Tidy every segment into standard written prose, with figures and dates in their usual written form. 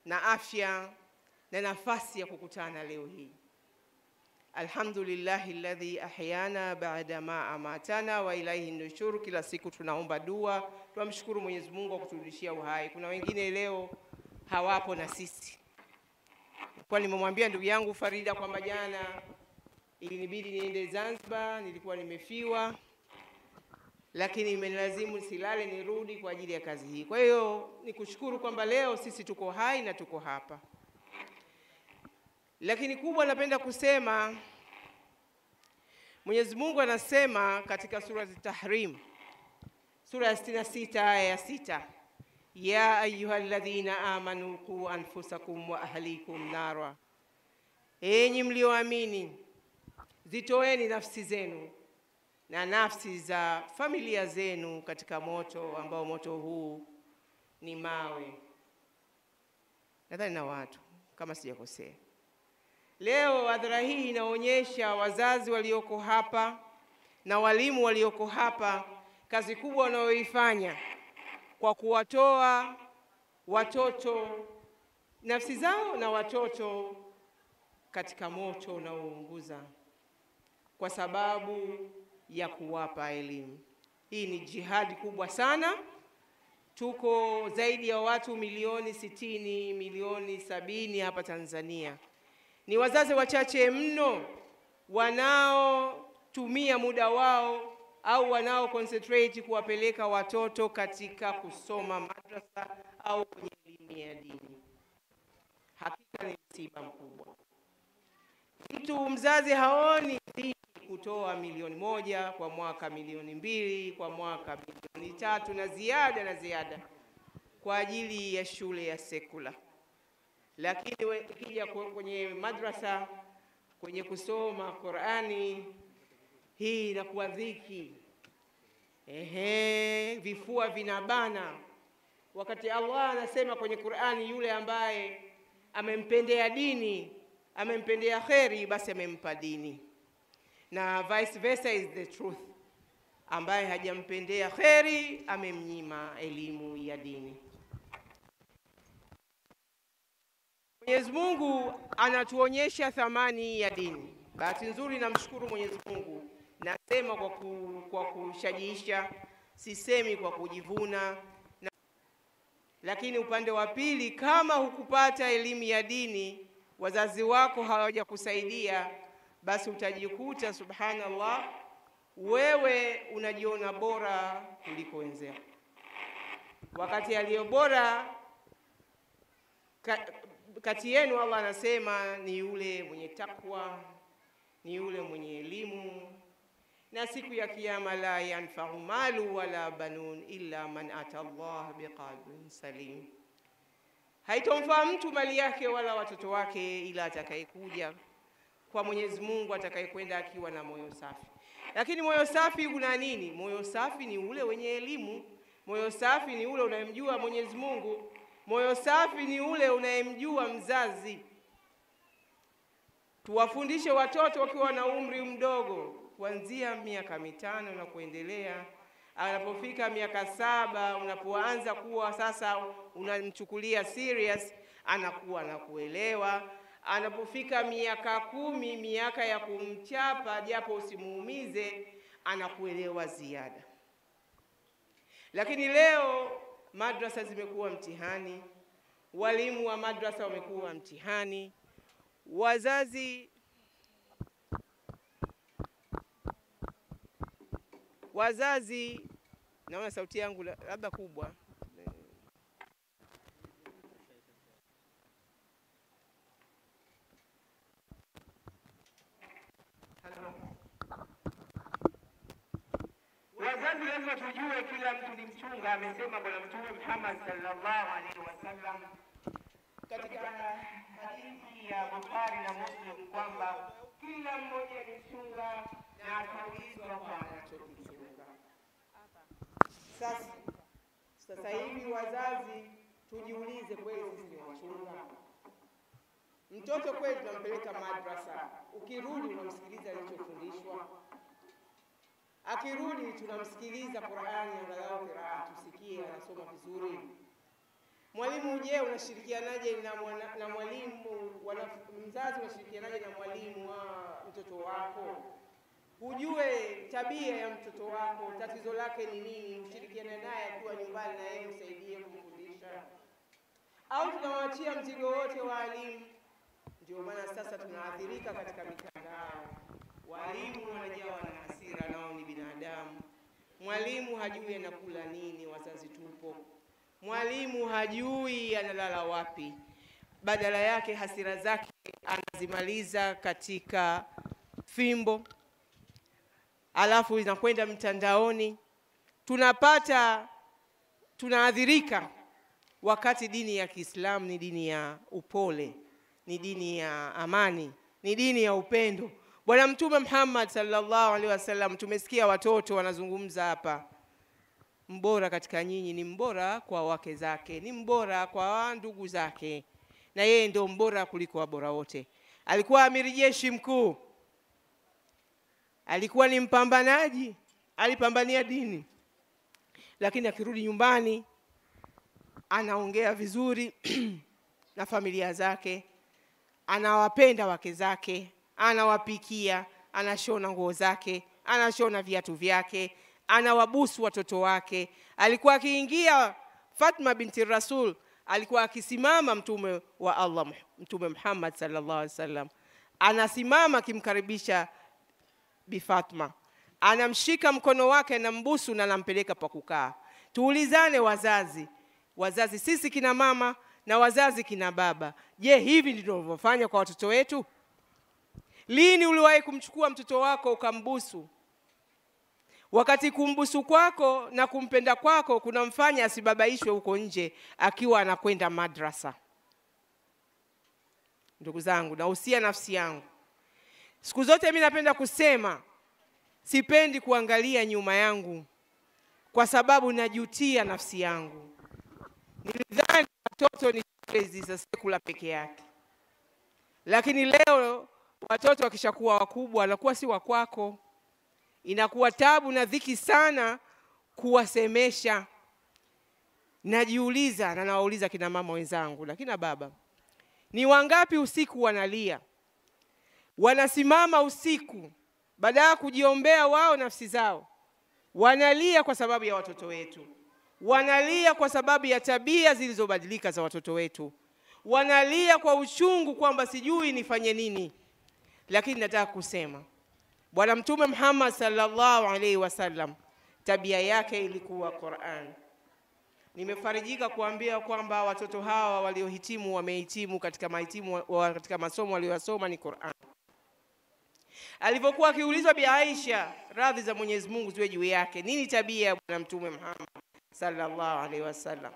na afya na nafasi ya kukutana leo hii. Alhamdulillahi alladhi ahyana ba'da ma amatana wa ilayhi nushur. Kila siku tunaomba dua, tunamshukuru Mwenyezi Mungu kwa kuturudishia uhai. Kuna wengine leo hawapo na sisi. Kwa nimemwambia ndugu yangu Farida kwamba jana ilinibidi niende Zanzibar, nilikuwa nimefiwa, lakini imenilazimu silale nirudi kwa ajili ya kazi hii. Kwa hiyo nikushukuru kwamba leo sisi tuko hai na tuko hapa. Lakini kubwa napenda kusema, Mwenyezi Mungu anasema katika sura At-Tahrim, sura ya 66 aya ya 6, ya ayyuhalladhina amanu qu anfusakum wa ahlikum nara, enyi mlioamini, zitoeni nafsi zenu na nafsi za familia zenu katika moto ambao moto huu ni mawe. Nadhani na watu kama sijakosea. Leo hadhara hii inaonyesha wazazi walioko hapa na walimu walioko hapa kazi kubwa wanayoifanya kwa kuwatoa watoto, nafsi zao na watoto katika moto unaounguza kwa sababu ya kuwapa elimu. Hii ni jihadi kubwa sana. Tuko zaidi ya watu milioni 60, milioni 70 hapa Tanzania. Ni wazazi wachache mno wanaotumia muda wao au wanao concentrate kuwapeleka watoto katika kusoma madrasa au kwenye elimu ya dini. Hakika ni msiba mkubwa. Mtu mzazi haoni kutoa milioni 1 kwa mwaka, milioni 2 kwa mwaka, milioni 3 na ziada kwa ajili ya shule ya sekula. Lakini ukija kwenye madrasa, kwenye kusoma Qur'ani, hii inakuwa dhiki. Vifua vinabana. Wakati Allah anasema kwenye Qur'ani, yule ambaye amempendea dini, amempendea kheri, basi amempa dini. Na vice versa is the truth. Ambaye hajampendea kheri, amemnyima elimu ya dini. Mwenyezi Mungu anatuonyesha thamani ya dini. Bahati nzuri namshukuru Mwenyezi Mungu. Nasema kwa kushajiisha, sisemi kwa kujivuna. Lakini upande wa pili, kama hukupata elimu ya dini, wazazi wako hawajakusaidia, basi utajikuta subhanallah wewe unajiona bora kuliko wenzako. Wakati aliyo bora kati yenu, Allah anasema ni yule mwenye takwa, ni yule mwenye elimu. Na siku ya kiyama la yanfa'u malu wala banun illa man ata Allah biqalbin salim. Haitomfaa mtu mali yake wala watoto wake ila atakayekuja kwa Mwenyezi Mungu, atakayekwenda akiwa na moyo safi. Lakini moyo safi una nini? Moyo safi ni ule wenye elimu. Moyo safi ni ule unayemjua Mwenyezi Mungu. Moyo safi ni ule unayemjua mzazi. Tuwafundishe watoto wakiwa na umri mdogo, kuanzia miaka 5 na kuendelea. Anapofika miaka 7, unapoanza kuwa sasa unamchukulia serious, anakuwa na kuelewa. Anapofika miaka 10, miaka ya kumchapa japo usimuumize, anakuelewa ziada. Lakini leo madrasa zimekuwa mtihani, walimu wa madrasa wamekuwa mtihani, wazazi, naona sauti yangu labda kubwa. Wazazi lazima tujue kila mtu ni mchunga. Amesema Bwana Mtume Muhammad sallallahu alaihi wasallam katika hadithi ya Bukhari na Muslim kwamba kila mmoja ni mchunga na ataulizwa kwa anachokichunga. Sasa hivi wazazi tujiulize, kweli sisi ni wachunga? Mtoto kweli tunampeleka madrasa, ukirudi unamsikiliza alichofundishwa? Akirudi tunamsikiliza Qur'ani angalau qiraa, tusikie anasoma vizuri? Mwalimu, je, unashirikianaje na mwalimu? Mzazi unashirikianaje na mwalimu wa mtoto wako? Ujue tabia ya mtoto wako, tatizo lake ni nini, ushirikiane naye akiwa nyumbani na yeye usaidie kumfundisha. Au tunawachia mzigo wote walimu? Ndio maana sasa tunaathirika katika mitandao. Walimu wanajawa na hasira, nao ni binadamu. Mwalimu hajui anakula nini, wazazi tupo. Mwalimu hajui analala wapi. Badala yake hasira zake anazimaliza katika fimbo, alafu inakwenda mtandaoni. Tunaathirika, wakati dini ya Kiislamu ni dini ya upole, ni dini ya amani, ni dini ya upendo. Bwana Mtume Muhammad sallallahu alaihi wasallam, tumesikia watoto wanazungumza hapa, mbora katika nyinyi ni mbora kwa wake zake, ni mbora kwa ndugu zake, na yeye ndio mbora kuliko wabora wote. Alikuwa amiri jeshi mkuu, alikuwa ni mpambanaji, alipambania dini, lakini akirudi nyumbani anaongea vizuri na familia zake, anawapenda wake zake, anawapikia, anashona nguo zake, anashona viatu vyake, anawabusu watoto wake. Alikuwa akiingia Fatma binti Rasul, alikuwa akisimama mtume wa Allah, Mtume Muhammad sallallahu alaihi wasallam, anasimama kimkaribisha Bi Fatma, anamshika mkono wake na mbusu na anampeleka pa kukaa. Tuulizane wazazi sisi kina mama na wazazi kina baba, je, hivi ndivyo tunavyofanya kwa watoto wetu? Lini uliwahi kumchukua mtoto wako ukambusu? Wakati kumbusu kwako na kumpenda kwako kunamfanya asibabaishwe huko nje akiwa anakwenda madrasa. Ndugu zangu, nahusia nafsi yangu. Siku zote mimi napenda kusema, sipendi kuangalia nyuma yangu, kwa sababu najutia nafsi yangu. Nilidhani watoto ni hizi za sekula peke yake, lakini leo watoto wakishakuwa wakubwa wanakuwa si wa kwako. Inakuwa tabu na dhiki sana kuwasemesha. Najiuliza na nawauliza kina mama wenzangu na kina baba, ni wangapi usiku wanalia, wanasimama usiku badala kujiombea wao nafsi zao, wanalia kwa sababu ya watoto wetu, wanalia kwa sababu ya tabia zilizobadilika za watoto wetu, wanalia kwa uchungu kwamba sijui nifanye nini. Lakini nataka kusema, Bwana Mtume Muhammad sallallahu alaihi wasallam, tabia yake ilikuwa Qur'an. Nimefarijika kuambia kwamba watoto hawa waliohitimu wamehitimu katika katika masomo waliyosoma ni Qur'an. Alipokuwa akiulizwa Bi Aisha, radhi za Mwenyezi Mungu ziwe juu yake, nini tabia ya Bwana Mtume Muhammad sallallahu alaihi wasallam,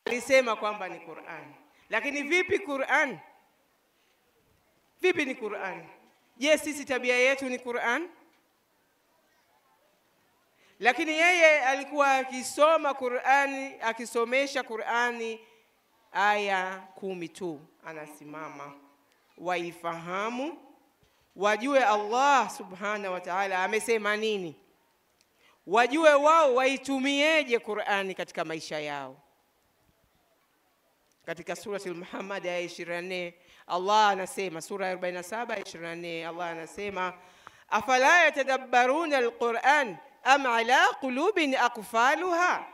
alisema kwamba ni Qur'an. Lakini vipi Qur'an? Vipi ni Qur'an? Je, sisi tabia yetu ni Qur'an? Lakini yeye alikuwa akisoma Qur'ani, akisomesha Qur'ani aya 10 tu, anasimama, waifahamu, wajue Allah subhanahu wa ta'ala amesema nini, wajue wao waitumieje Qur'ani katika maisha yao. Katika surati al-Muhammad aya 24 Allah anasema, sura 47 24, Allah anasema, afala yatadabbaruna al-Qur'an am ala qulubin aqfaluha,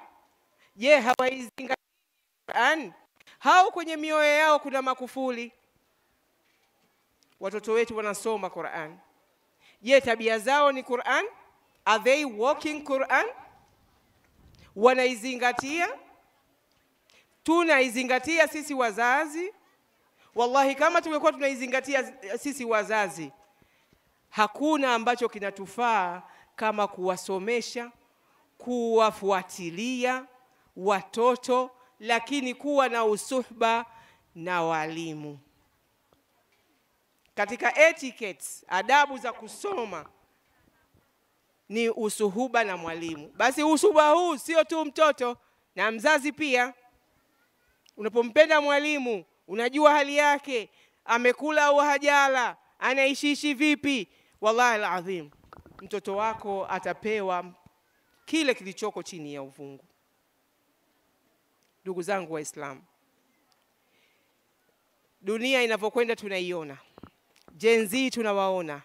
je, hawaizingatii Qur'an? Hao kwenye mioyo yao kuna makufuli. Watoto wetu wanasoma Qur'an, je, tabia zao ni Qur'an? Are they walking Qur'an? Wanaizingatia? Tunaizingatia sisi wazazi? Wallahi, kama tungekuwa tunaizingatia sisi wazazi, hakuna ambacho kinatufaa kama kuwasomesha, kuwafuatilia watoto, lakini kuwa na usuhba na walimu. Katika etiquettes, adabu za kusoma, ni usuhuba na mwalimu. Basi usuhuba huu sio tu mtoto, na mzazi pia. Unapompenda mwalimu, unajua hali yake, amekula au hajala, anaishiishi vipi, wallahi alazim, mtoto wako atapewa kile kilichoko chini ya uvungu. Ndugu zangu Waislamu, dunia inavyokwenda tunaiona. Gen Z tunawaona.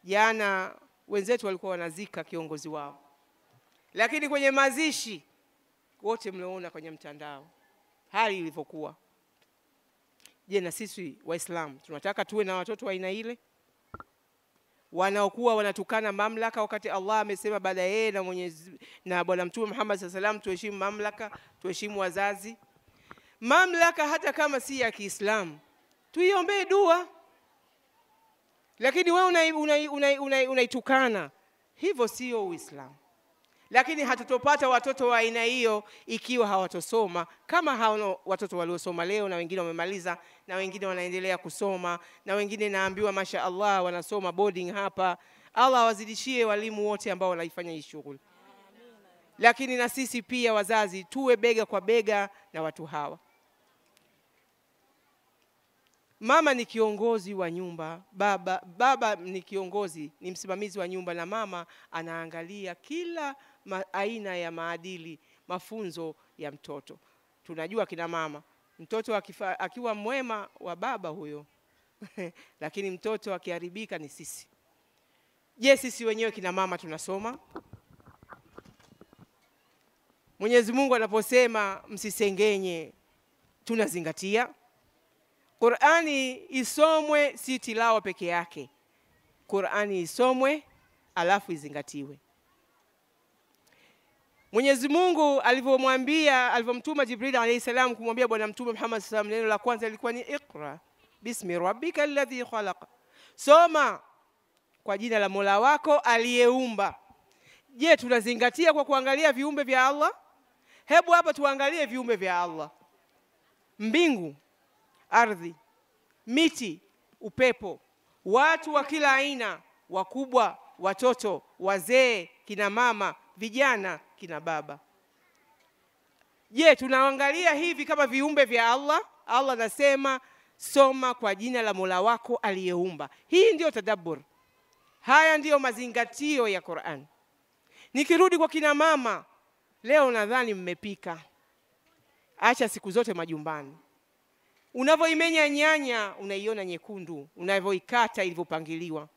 Jana wenzetu walikuwa wanazika kiongozi wao, lakini kwenye mazishi wote mliona kwenye mtandao hali ilivyokuwa. Je, na sisi Waislamu tunataka tuwe na watoto wa aina ile wanaokuwa wanatukana mamlaka, wakati Allah amesema baada yeye na Mwenyezi na Bwana Mtume Muhammad sallallahu alaihi wasallam tuheshimu mamlaka, tuheshimu wazazi. Mamlaka hata kama si ya Kiislamu tuiombee dua, lakini wewe unaitukana, hivyo sio Uislamu. Lakini hatutopata watoto wa aina hiyo ikiwa hawatosoma kama hao watoto waliosoma leo, na wengine wamemaliza, na wengine wanaendelea kusoma, na wengine naambiwa masha Allah wanasoma boarding hapa. Allah wazidishie walimu wote ambao wanaifanya hii shughuli. Lakini na sisi pia wazazi tuwe bega kwa bega na watu hawa. Mama ni kiongozi wa nyumba, baba ni kiongozi, ni msimamizi wa nyumba, na mama anaangalia kila aina ya maadili, mafunzo ya mtoto. Tunajua kina mama, mtoto akiwa mwema wa baba huyo lakini mtoto akiharibika ni sisi. Je, sisi wenyewe kina mama tunasoma? Mwenyezi Mungu anaposema msisengenye, tunazingatia? Qur'ani isomwe, si tilawa peke yake. Qur'ani isomwe alafu izingatiwe. Mwenyezi Mungu alivyomtuma Jibril alayhi salam kumwambia Bwana Mtume Muhammad sallallahu alaihi wasallam, neno la kwanza lilikuwa ni Iqra bismi rabbika alladhi khalaqa. Soma kwa jina la Mola wako aliyeumba. Je, tunazingatia kwa kuangalia viumbe vya Allah? Hebu hapa tuangalie viumbe vya Allah. Mbingu, ardhi, miti, upepo, watu wa kila aina, wakubwa, watoto, wazee, kina mama, vijana, kina baba. Je, tunaangalia hivi kama viumbe vya Allah? Allah anasema soma kwa jina la Mola wako aliyeumba. Hii ndio tadabbur. Haya ndio mazingatio ya Qur'an. Nikirudi kwa kina mama, leo nadhani mmepika. Acha siku zote majumbani. Unavyoimenya nyanya unaiona nyekundu, unavyoikata ilivyopangiliwa.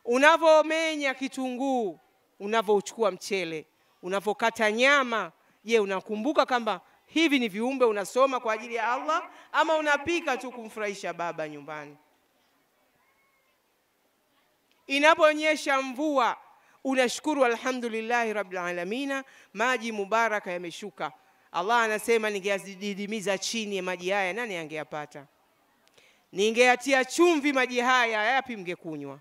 Unavomenya kitunguu, unavochukua mchele, unavokata nyama. Je, unakumbuka kama hivi ni viumbe unasoma kwa ajili ya Allah, ama unapika tu kumfurahisha baba nyumbani? Inaponyesha mvua unashukuru alhamdulillahi rabbil alamin, maji mubaraka yameshuka. Allah anasema ningeazidimiza chini ya maji haya nani angeyapata? Ningeatia chumvi maji haya yapi mngekunywa?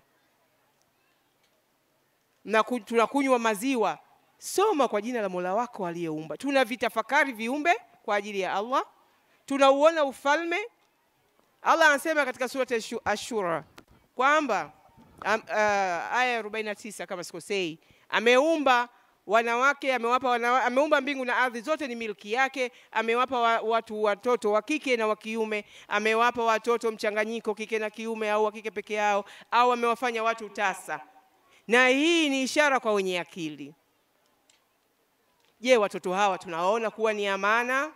Na tunakunywa maziwa. Soma kwa jina la Mola wako aliyeumba. Tunavitafakari viumbe kwa ajili ya Allah. Tunauona ufalme. Allah anasema katika surati Ash-Shura kwamba aya 49 kama sikosei, ameumba wanawake, ameumba mbingu na ardhi, zote ni milki yake. Amewapa watoto wa kike na wa kiume, amewapa watoto mchanganyiko kike na kiume au wa kike peke yao, au amewafanya watu tasa. Na hii ni ishara kwa wenye akili. Je, watoto hawa tunawaona kuwa ni amana?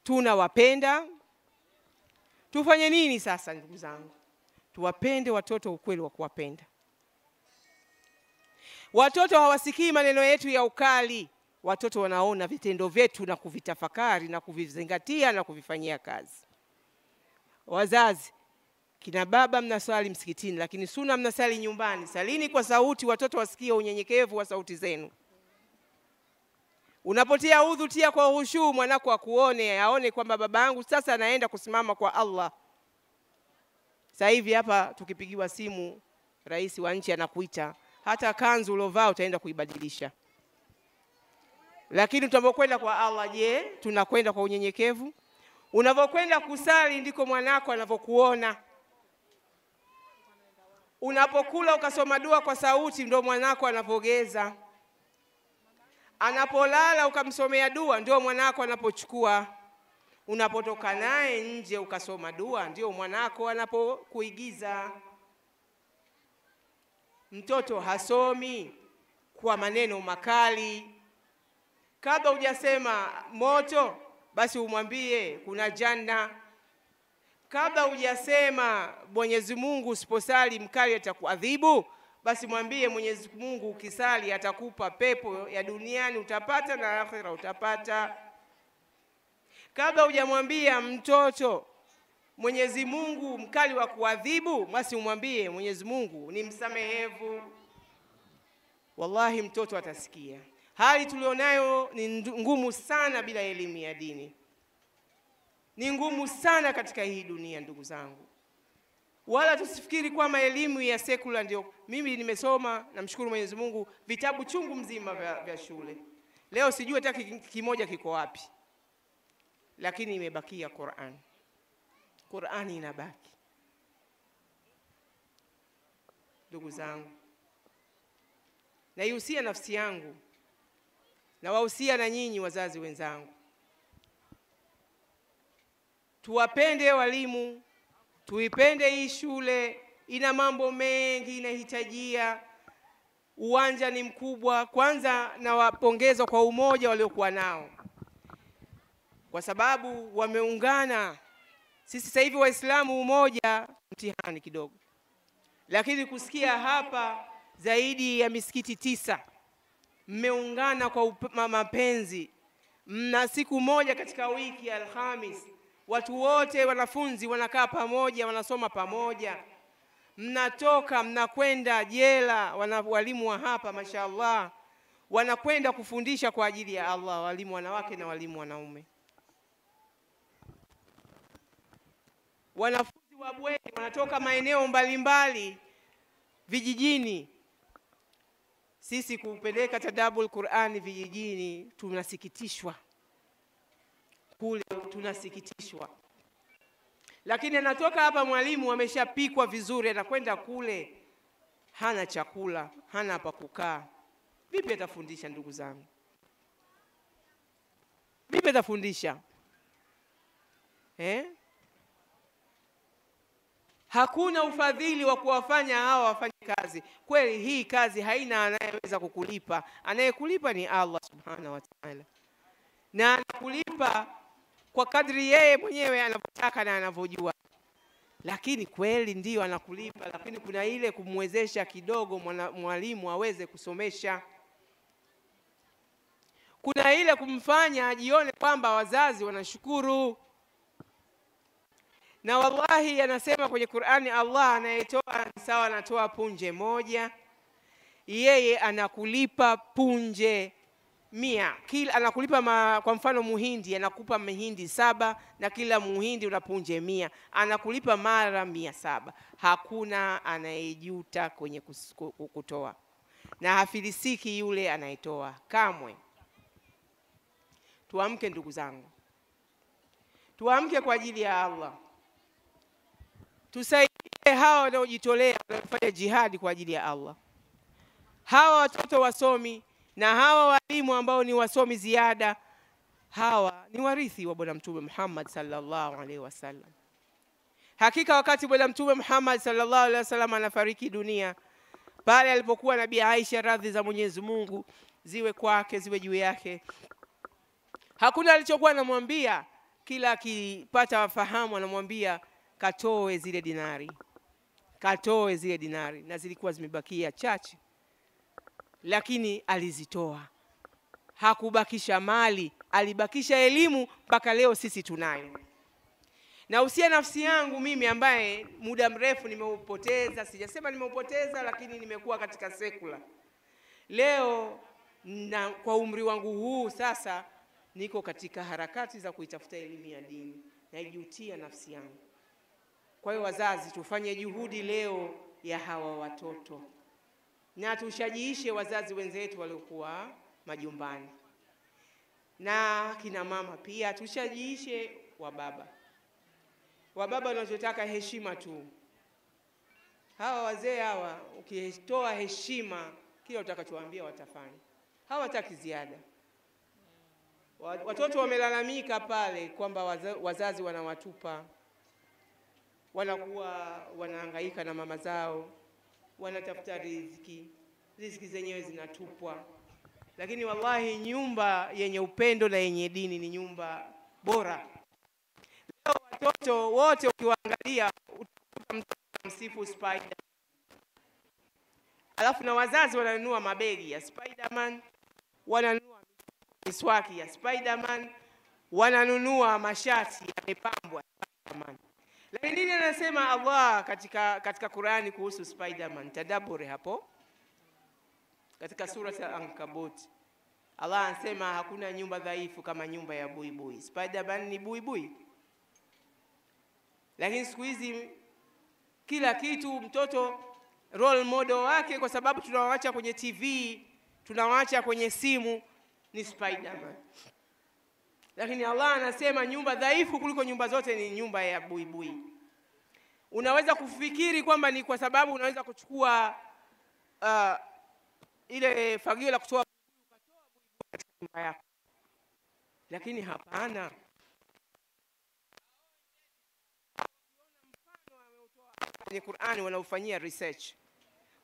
Tunawapenda? Tufanye nini sasa ndugu zangu? Tuwapende watoto ukweli wa kuwapenda. Watoto hawasikii maneno yetu ya ukali. Watoto wanaona vitendo vyetu na kuvitafakari na kuvizingatia na kuvifanyia kazi. Wazazi, kina baba mnasali msikitini, lakini sunna mnasali nyumbani. Salini kwa sauti, watoto wasikie unyenyekevu wa sauti zenu. Unapotia udhu, tia kwa khushu, mwanako akuone, aone kwamba baba yangu sasa anaenda kusimama kwa Allah. Sasa hivi hapa tukipigiwa simu, rais wa nchi anakuita, hata kanzu ulovaa utaenda kuibadilisha. Lakini tunapokwenda kwa Allah, je, tunakwenda kwa unyenyekevu? Unapokwenda kusali ndiko mwanako anavyokuona. Unapokula ukasoma dua kwa sauti ndio mwanako anapogeza. Anapolala ukamsomea dua ndio mwanako anapochukua. Unapotoka naye nje ukasoma dua ndio mwanako anapokuigiza. Mtoto hasomi kwa maneno makali. Kabla hujasema moto, basi umwambie kuna janna. Kabla hujasema Mwenyezi Mungu usiposali mkali atakuadhibu, basi mwambie Mwenyezi Mungu ukisali atakupa pepo ya duniani utapata na akhera utapata. Kabla hujamwambia mtoto Mwenyezi Mungu mkali wa kuadhibu, basi umwambie Mwenyezi Mungu ni msamehevu. Wallahi mtoto atasikia. Hali tulionayo ni ngumu sana bila elimu ya dini. Ni ngumu sana katika hii dunia ndugu zangu. Wala tusifikiri kwamba elimu ya sekula ndio. Mimi nimesoma, namshukuru Mwenyezi Mungu, vitabu chungu mzima vya shule. Leo sijui hata kimoja kiko wapi. Lakini imebakia Qur'an. Qur'an inabaki. Ndugu zangu, naihusia nafsi yangu na wahusia na nyinyi wazazi wenzangu. Tuwapende walimu, tuipende hii shule, ina mambo mengi inahitajia. Uwanja ni mkubwa. Kwanza nawapongeza kwa umoja waliokuwa nao, kwa sababu wameungana. Sisi sasa hivi Waislamu umoja mtihani kidogo, lakini kusikia hapa zaidi ya misikiti 9 mmeungana kwa mapenzi. Mna siku moja katika wiki Alhamis, watu wote wanafunzi wanakaa pamoja, wanasoma pamoja. Mnatoka mnakwenda jela, walimu wa hapa mashaallah wanakwenda kufundisha kwa ajili ya Allah, walimu wanawake na walimu wanaume. Wanafunzi wa bweni wanatoka maeneo mbalimbali vijijini. Sisi kupeleka tadabul Qur'ani vijijini tunasikitishwa. Kule tunasikitishwa. Lakini anatoka hapa mwalimu ameshapikwa vizuri, anakwenda kule hana chakula, hana pa kukaa. Vipi atafundisha ndugu zangu? Vipi atafundisha? Hakuna ufadhili wa kuwafanya hawa wafanye kazi. Kweli hii kazi haina anayeweza kukulipa. Anayekulipa ni Allah subhanahu wa ta'ala. Na anakulipa kwa kadri yeye mwenyewe anavyotaka na anavyojua. Lakini kweli ndio anakulipa, lakini kuna ile kumwezesha kidogo mwalimu aweze kusomesha. Kuna ile kumfanya ajione kwamba wazazi wanashukuru. Na wallahi anasema kwenye Qur'ani, Allah anayetoa sawa anatoa punje moja, yeye anakulipa punje 100. Kila anakulipa kwa mfano muhindi anakupa mihindi 7 na kila muhindi una punje 100, anakulipa mara 700. Hakuna anayejuta kwenye kutoa, na hafilisiki yule anayetoa kamwe. Tuamke ndugu zangu, tuamke kwa ajili ya Allah. Tusaidie hawa wanaojitolea, wanafanya jihadi kwa ajili ya Allah. Hawa watoto wasomi na hawa walimu ambao ni wasomi ziada, hawa ni warithi wa Bwana Mtume Muhammad sallallahu alaihi wasallam. Hakika wakati Bwana Mtume Muhammad sallallahu alaihi wasallam anafariki dunia, pale alipokuwa Nabii Aisha, radhi za Mwenyezi Mungu ziwe kwake ziwe juu yake, hakuna alichokuwa anamwambia. Kila akipata wafahamu anamwambia katoe zile dinari, katoe zile dinari, na zilikuwa zimebakia chache, lakini alizitoa. Hakubakisha mali, alibakisha elimu, mpaka leo sisi tunayo. Na usia nafsi yangu mimi ambaye muda mrefu nimeupoteza, sijasema nimeupoteza, lakini nimekuwa katika sekula. Leo na kwa umri wangu huu sasa niko katika harakati za kuitafuta elimu ya dini, naijutia nafsi yangu. Kwa hiyo wazazi, tufanye juhudi leo ya hawa watoto, na tushajiishe wazazi wenzetu waliokuwa majumbani, na kina mama pia tushajiishe wababa. Wababa wanachotaka heshima tu. Hawa wazee hawa ukitoa heshima, kila utakachowaambia watafanya. Hawataki ziada. Watoto wamelalamika pale kwamba wazazi wanawatupa, wanakuwa wanahangaika na mama zao, wanatafuta riziki, riziki zenyewe zinatupwa. lakini wallahi nyumba yenye upendo na yenye dini ni nyumba bora. Leo watoto wote ukiwaangalia msifu Spider, alafu na wazazi wananunua mabegi ya Spiderman, wananunua miswaki ya Spiderman, wananunua mashati yamepambwa Spiderman. Lakini nini anasema Allah katika Qur'ani kuhusu Spiderman? Tadabburi hapo katika sura Al-Ankabut. Allah anasema hakuna nyumba dhaifu kama nyumba ya buibui. Spiderman ni buibui. Lakini siku hizi kila kitu mtoto role model wake, kwa sababu tunawaacha kwenye TV, tunawaacha kwenye simu, ni Spiderman. Lakini Allah anasema nyumba dhaifu kuliko nyumba zote ni nyumba ya buibui. Unaweza kufikiri kwamba ni kwa sababu unaweza kuchukua ile fagio la kutoa ukatoa buibui katika nyumba yako, lakini hapana. Kwenye Qur'ani wanaufanyia research.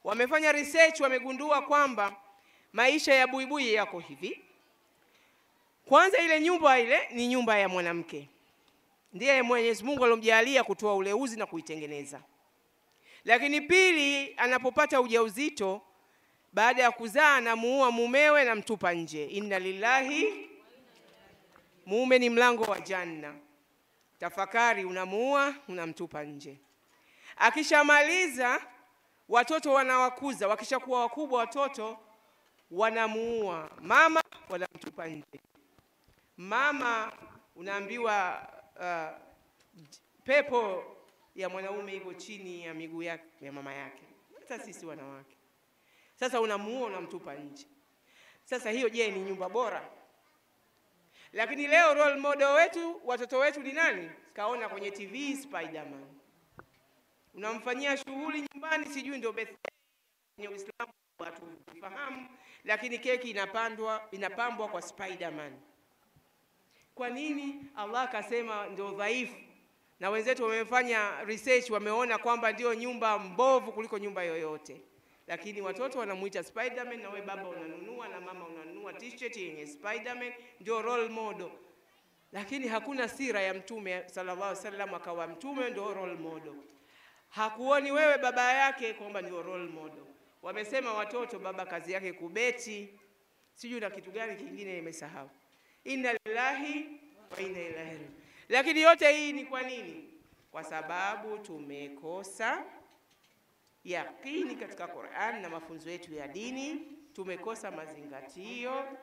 Wamefanya research, wamegundua kwamba maisha ya buibui yako hivi. Kwanza ile nyumba ile ni nyumba ya mwanamke. Ndiye Mwenyezi Mungu alomjalia kutoa ule uzi na kuitengeneza. Lakini pili, anapopata ujauzito, baada ya kuzaa anamuua mumewe na mtupa nje. Inna lillahi, mume ni mlango wa janna. Tafakari, unamuua, unamtupa nje. Akishamaliza watoto wanawakuza, wakishakuwa wakubwa watoto wanamuua mama, wanamtupa nje. Mama unaambiwa pepo ya mwanaume iko chini ya miguu yake ya mama yake. Hata sisi wanawake. Sasa unamuua, unamtupa nje. Sasa hiyo je, ni nyumba bora? Lakini leo role model wetu, watoto wetu ni nani? Kaona kwenye TV Spiderman. Unamfanyia shughuli nyumbani, sijui ndio birthday kwenye Uislamu watu fahamu, lakini keki inapambwa kwa Spiderman. Kwa nini? Allah akasema ndio dhaifu, na wenzetu wamefanya research, wameona kwamba ndio nyumba mbovu kuliko nyumba yoyote. Lakini watoto wanamuita Spiderman, na wewe baba unanunua na mama unanunua t-shirt yenye Spiderman, ndio role model. Lakini hakuna sira ya Mtume sallallahu alaihi wasallam akawa mtume ndio role model. Hakuoni wewe baba yake kwamba ndio role model. Wamesema watoto baba kazi yake kubeti, sijui na kitu gani kingine nimesahau. Inna lillahi wa inna ilaihi raji'un. Lakini yote hii ni kwa nini? Kwa sababu tumekosa yakini katika Qur'an na mafunzo yetu ya dini, tumekosa mazingatio.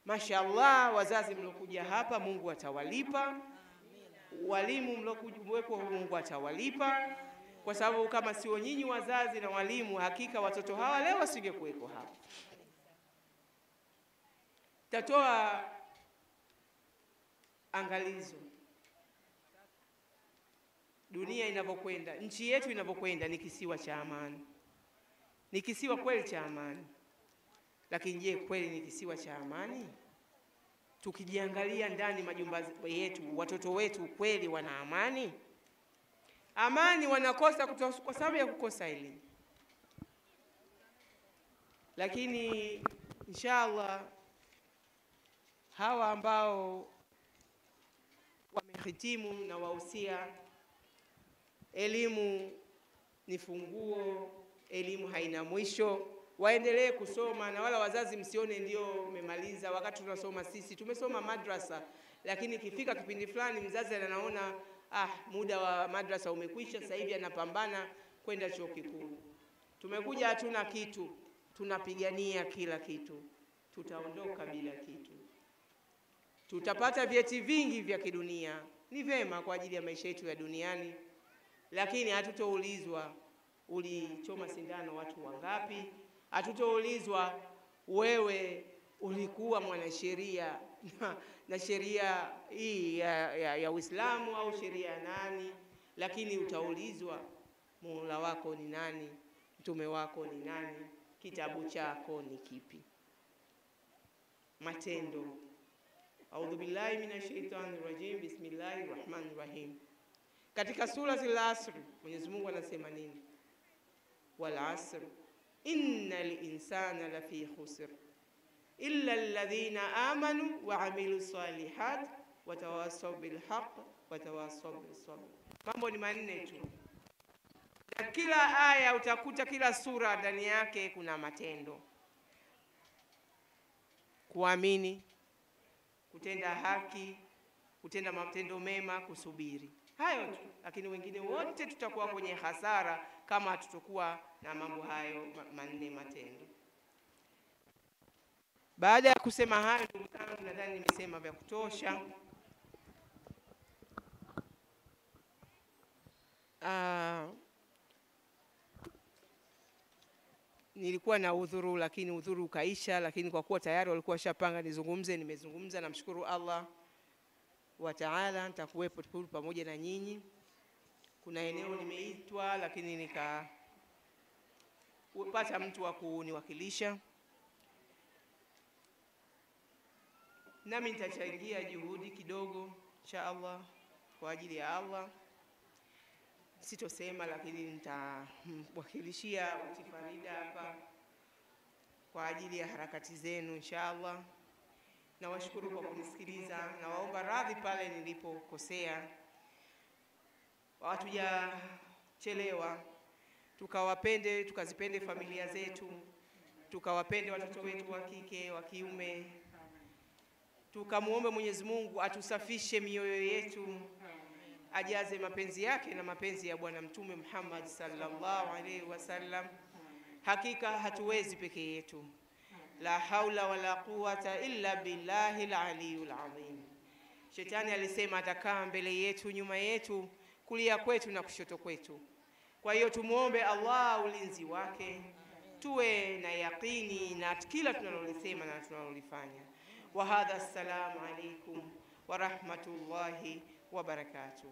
Mashallah, wazazi mlokuja hapa Mungu atawalipa. Walimu mlokuwepo Mungu atawalipa, kwa sababu kama sio nyinyi wazazi na walimu, hakika watoto hawa leo wasingekuwepo hapa. Tatoa angalizo. Dunia inavyokwenda, nchi yetu inavyokwenda ni kisiwa cha amani. Ni kisiwa kweli cha amani. Lakini je, kweli ni kisiwa cha amani? Tukijiangalia ndani majumba yetu, watoto wetu kweli wana amani? Amani wanakosa kwa sababu ya kukosa elimu. Lakini inshallah hawa ambao wamehitimu na wahusia, elimu ni funguo, elimu haina mwisho. Waendelee kusoma, na wala wazazi msione ndio umemaliza. Wakati tunasoma sisi tumesoma madrasa, lakini ikifika kipindi fulani mzazi anaona muda wa madrasa umekwisha, sasa hivi anapambana kwenda chuo kikuu. Tumekuja hatuna kitu, tunapigania kila kitu. Tutaondoka bila kitu. Tutapata vyeti vingi vya kidunia, ni vema kwa ajili ya maisha yetu ya duniani, lakini hatutoulizwa ulichoma sindano watu wangapi. Hatutoulizwa wewe ulikuwa mwanasheria na sheria hii ya Uislamu au sheria ya nani, lakini utaulizwa Mola wako ni nani, mtume wako ni nani, kitabu chako ni kipi. Matendo. A'udhu billahi minash shaitani rajim. Bismillahir rahmanir rahim. Katika sura Al-Asr Mwenyezi Mungu anasema nini? Wal asr innal insana lafi khusr illa alladhina amanu wa amilu salihat wa tawasaw bil haqq wa tawasaw bis sabr. Mambo ni manne tu. Na kila aya utakuta, kila sura ndani yake kuna matendo: kuamini, kutenda haki, kutenda matendo mema, kusubiri. Hayo tu, lakini wengine wote tutakuwa kwenye hasara kama tutakuwa na mambo hayo manne matendo. Baada ya kusema hayo, ndugu zangu, nadhani nimesema vya kutosha. Nilikuwa na udhuru, lakini udhuru ukaisha, lakini kwa kuwa tayari walikuwa washapanga nizungumze, nimezungumza. Namshukuru Allah wa Ta'ala, nitakuwepo pamoja na nyinyi. Kuna eneo nimeitwa, lakini nikapata mtu wa kuniwakilisha, nami nitachangia juhudi kidogo insha Allah kwa ajili ya Allah. Sitosema, lakini nitawakilishia Uti Farida hapa kwa ajili ya harakati zenu insha Allah. Nawashukuru kwa kunisikiliza, na waomba radhi pale nilipokosea. Hatujachelewa, tukazipende familia zetu, tukawapende watoto wetu wa kike, wa kiume, tukamuombe Mwenyezi Mungu atusafishe mioyo yetu, ajaze mapenzi yake na mapenzi ya Bwana Mtume Muhammad sallallahu alaihi wasallam. Hakika hatuwezi peke yetu. La haula wala quwata illa billahil aliyul azim. Shetani alisema atakaa mbele yetu, nyuma yetu, kulia kwetu na kushoto kwetu. Kwa hiyo tumuombe Allah ulinzi wake, tuwe na yaqini na kila tunalolisema na tunalolifanya. Wa hadha, assalamu alaikum wa rahmatullahi wa barakatuh.